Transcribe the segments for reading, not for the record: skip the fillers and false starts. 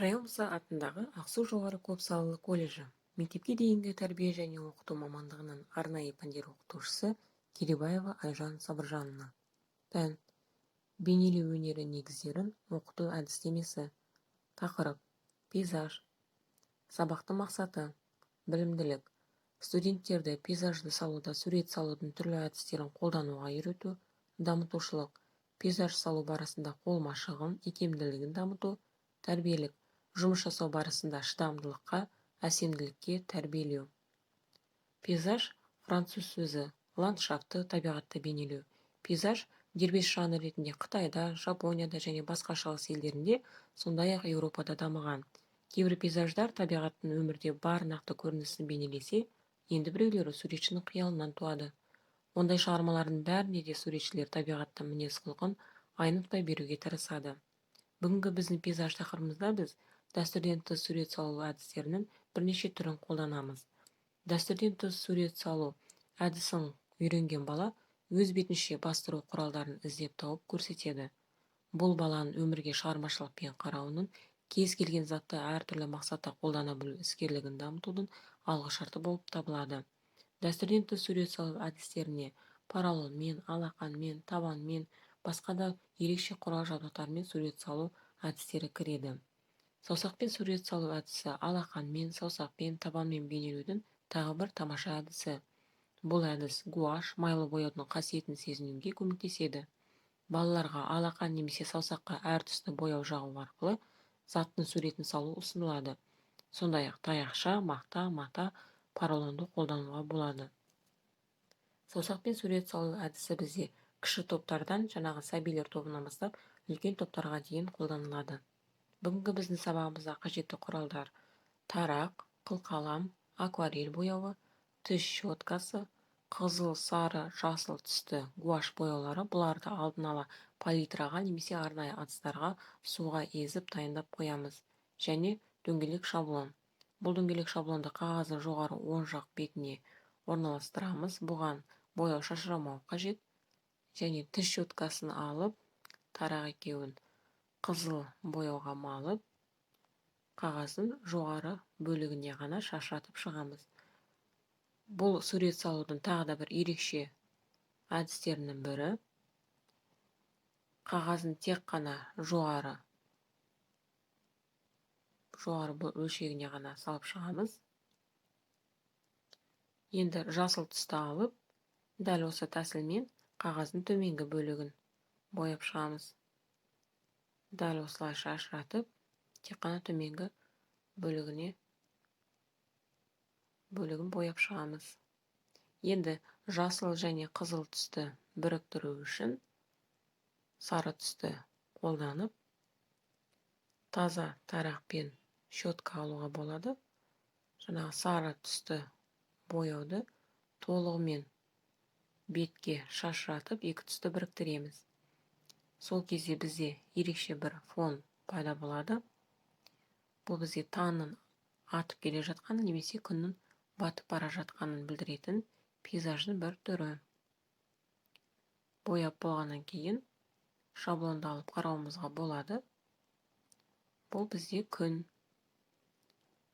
Райымса атындағы Ақсу жоғары көпсалалы колледжі мектепке дейінгі тәрбие және оқыту мамандығының арнайы пәндер оқытушысы Керебаева Айжан Сабыржанова. Пән бейнелеу өнері негіздерін оқыту әдістемесі. Тақырып пейзаж. Сабақтың мақсаты білімділік. Студенттерді пейзажды салуда сурет салудың түрлі әдістерін қолдануға үйрету, дамытушылық. Пейзаж салу барысында қол машығын, икемділігін дамыту, тәрбиелік. Жұмыс жасау барысында шыдамдылыққа, әсемділікке тәрбиелеу. Пейзаж француз сөзі, ландшафтты, табиғатты бейнелеу. Пейзаж дербес жанр ретінде Қытайда, Жапонияда және басқа шығыс елдерінде, сондай-ақ Еуропада дамыған. Кейбір пейзаждар табиғаттың өмірде бар нақты көрінісін бейнелесе, енді біреулері суретшінің қиялынан туады. Ондай шығармалардың бәріне де суретшілер табиғаттың мінез-құлқын айнытпай беруге тырысады. Бүгінгі біздің пейзаж тақырыбымызда біз дәстүрден тыс сурет салу әдістерінің бірнеше түрін қолданамыз. Дәстүрден тыс сурет салу әдісін үйренген бала өз бетінше бастыру құралдарын іздеп тауып көрсетеді. Бұл баланың өмірге шығармашылықпен қарауының, кез келген затты әртүрлі мақсатта қолдана білу іскерлігін дамытудың алғышарты болып табылады. Дәстүрден тыс сурет салу әдістеріне поролонмен, алақанмен, табанмен, басқа да ерекше құрал-жабдықтармен сурет салу әдістері кіреді. Саусақпен сурет салу әдісі алақанмен, саусақпен, табанмен бейнелеудің тағы бір тамаша әдісі. Бұл әдіс гуаш, майлы бояудың қасиетін сезінуге көмектеседі. Балаларға алақан немесе саусаққа әр түсті бояу жағу арқылы заттың суретін салу ұсынылады. Сондай-ақ таяқша, мақта, мата, поролонды қолдануға болады. Саусақпен сурет салу әдісі бізде кіші топтардан, жаңағы сәбилер тобынан бастап, үлкен топтарға дейін қолданылады. Бүгінгі біздің сабағымызда қажетті құралдар: тарақ, қылқалам, акварель бояуы, түс щеткасы, қызыл, сары, жасыл түсті гуаш бояулары. Бұларды алдын ала палитраға немесе арнайы ыдыстарға суға езіп дайындап қоямыз. Және дөңгелек шаблон. Бұл дөңгелек шаблонды қағаздың жоғары оң жақ бетіне орналастырамыз. Бұған бояу шашырамау қажет. Және түс щеткасын алып, тарақ екеуін қызыл бояуға малып, қағаздың жоғары бөлігіне ғана шашыратып шығамыз. Бұл сурет салудың тағы да бір ерекше әдістерінің бірі. Қағаздың тек қана жоғары бөлшегіне ғана салып шығамыз. Енді жасыл түсті алып, дәл осы тәсілмен қағаздың төменгі бөлігін бояп шығамыз. Дәл осылай шашыратып, тек қана төменгі бөлігін бояп шығамыз. Енді жасыл және қызыл түсті біріктіру үшін сары түсті қолданып, таза тарақпен щетка алуға болады. Жаңағы сары түсті бояуды толығымен бетке шашыратып, екі түсті біріктіреміз. Сол кезде бізде ерекше бір фон пайда болады. Бұл бізде таңның атып келе жатқанын немесе күннің батып бара жатқанын білдіретін пейзаждың бір түрі. Бояп болғаннан кейін шаблонды алып қарауымызға болады. Бұл бізде күн.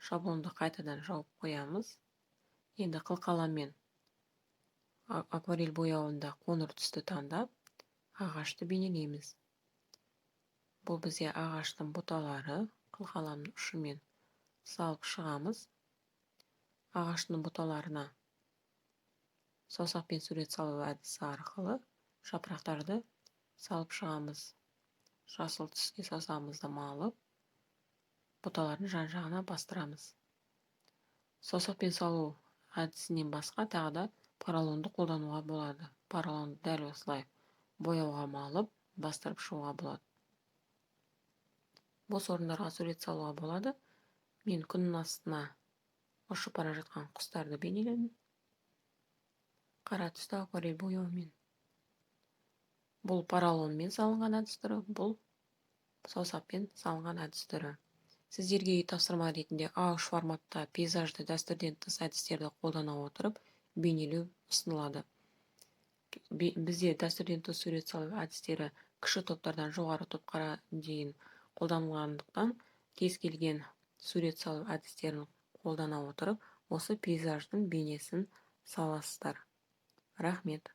Шаблонды қайтадан жауып қоямыз. Енді қылқаламмен акварель бояуында қоңыр түсті таңдап, ағашты бейнелейміз. Бұл бізде ағаштың бұталары. Қылқаламның ұшымен салып шығамыз. Ағаштың бұталарына саусақпен сурет салу әдісі арқылы жапырақтарды салып шығамыз. Жасыл түске саусағымызды малып, бұталардың жан-жағына бастырамыз. Саусақпен салу әдісінен басқа тағы да поролонды қолдануға болады. Поролонды дәл осылай бояуға малып, бастырып шығуға болады. Бос орындарға сурет салуға болады. Мен күннің астына ұшып бара жатқан құстарды бейнеледім. Қара түсті акварель бояумен. Бұл поролонмен салынған әдіс түрі, бұл саусақпен салынған әдіс түрі. Сіздерге тапсырма ретінде A3 форматта пейзажды дәстүрден тыс әдістерді қолдана отырып бейнелеу ұсынылады. Бізде дәстүрден тыс сурет салу әдістері кіші топтардан жоғары топқа дейін қолданылғандықтан, кез келген сурет салу әдістерін қолдана отырып осы пейзаждың бейнесін саласыздар. Рахмет.